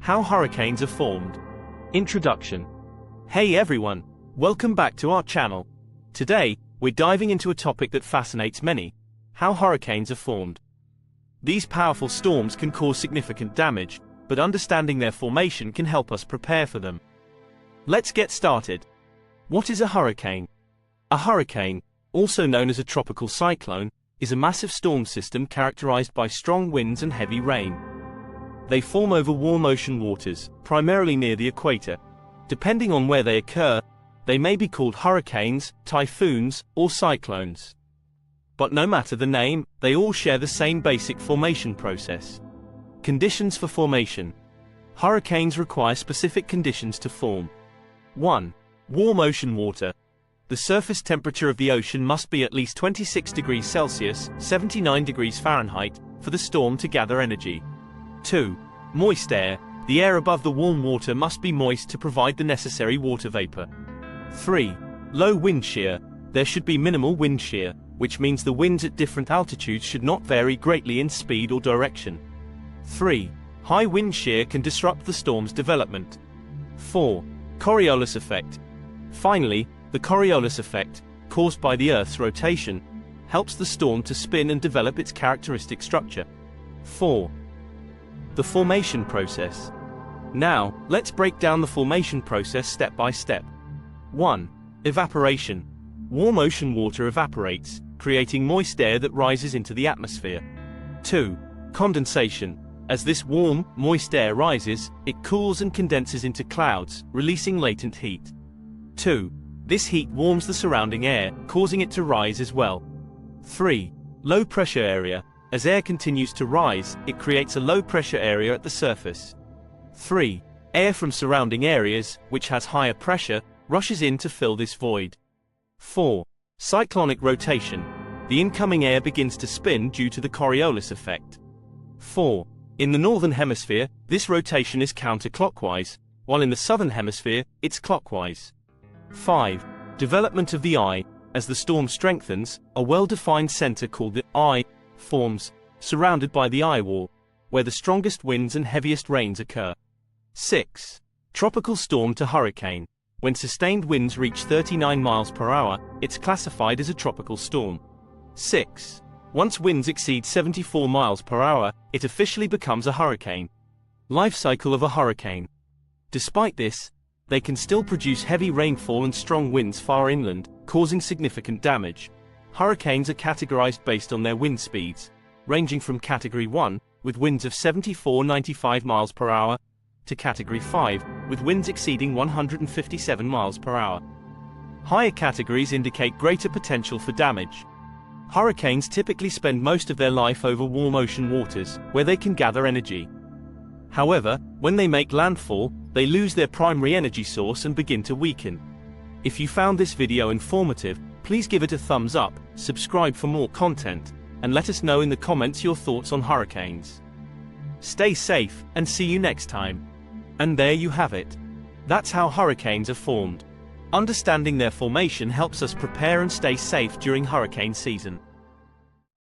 How hurricanes are formed. Introduction. Hey everyone, welcome back to our channel. Today, we're diving into a topic that fascinates many: how hurricanes are formed. These powerful storms can cause significant damage, but understanding their formation can help us prepare for them. Let's get started. What is a hurricane? A hurricane, also known as a tropical cyclone, is a massive storm system characterized by strong winds and heavy rain. They form over warm ocean waters, primarily near the equator. Depending on where they occur, they may be called hurricanes, typhoons, or cyclones. But no matter the name, they all share the same basic formation process. Conditions for formation. Hurricanes require specific conditions to form. 1. Warm ocean water. The surface temperature of the ocean must be at least 26 degrees Celsius, 79 degrees Fahrenheit, for the storm to gather energy. 2. Moist air. The air above the warm water must be moist to provide the necessary water vapor. 3. Low wind shear. There should be minimal wind shear, which means the winds at different altitudes should not vary greatly in speed or direction. 3. High wind shear can disrupt the storm's development. 4. Coriolis effect. Finally, the Coriolis effect, caused by the Earth's rotation, helps the storm to spin and develop its characteristic structure. 4. The formation process. Now, let's break down the formation process step by step. 1. Evaporation. Warm ocean water evaporates, creating moist air that rises into the atmosphere. 2. Condensation. As this warm, moist air rises, it cools and condenses into clouds, releasing latent heat. 2. This heat warms the surrounding air, causing it to rise as well. 3. Low pressure area. As air continues to rise, it creates a low-pressure area at the surface. 3. Air from surrounding areas, which has higher pressure, rushes in to fill this void. 4. Cyclonic rotation. The incoming air begins to spin due to the Coriolis effect. 4. In the northern hemisphere, this rotation is counterclockwise, while in the southern hemisphere, it's clockwise. 5. Development of the eye. As the storm strengthens, a well-defined center called the eye forms, surrounded by the eye wall, where the strongest winds and heaviest rains occur. 6. Tropical storm to hurricane. When sustained winds reach 39 miles per hour, it's classified as a tropical storm. 6. Once winds exceed 74 miles per hour, it officially becomes a hurricane. Life cycle of a hurricane. Despite this, they can still produce heavy rainfall and strong winds far inland, causing significant damage. Hurricanes are categorized based on their wind speeds, ranging from Category 1, with winds of 74-95 miles per hour, to Category 5, with winds exceeding 157 miles per hour. Higher categories indicate greater potential for damage. Hurricanes typically spend most of their life over warm ocean waters, where they can gather energy. However, when they make landfall, they lose their primary energy source and begin to weaken. If you found this video informative, please give it a thumbs up, subscribe for more content, and let us know in the comments your thoughts on hurricanes. Stay safe, and see you next time. And there you have it. That's how hurricanes are formed. Understanding their formation helps us prepare and stay safe during hurricane season.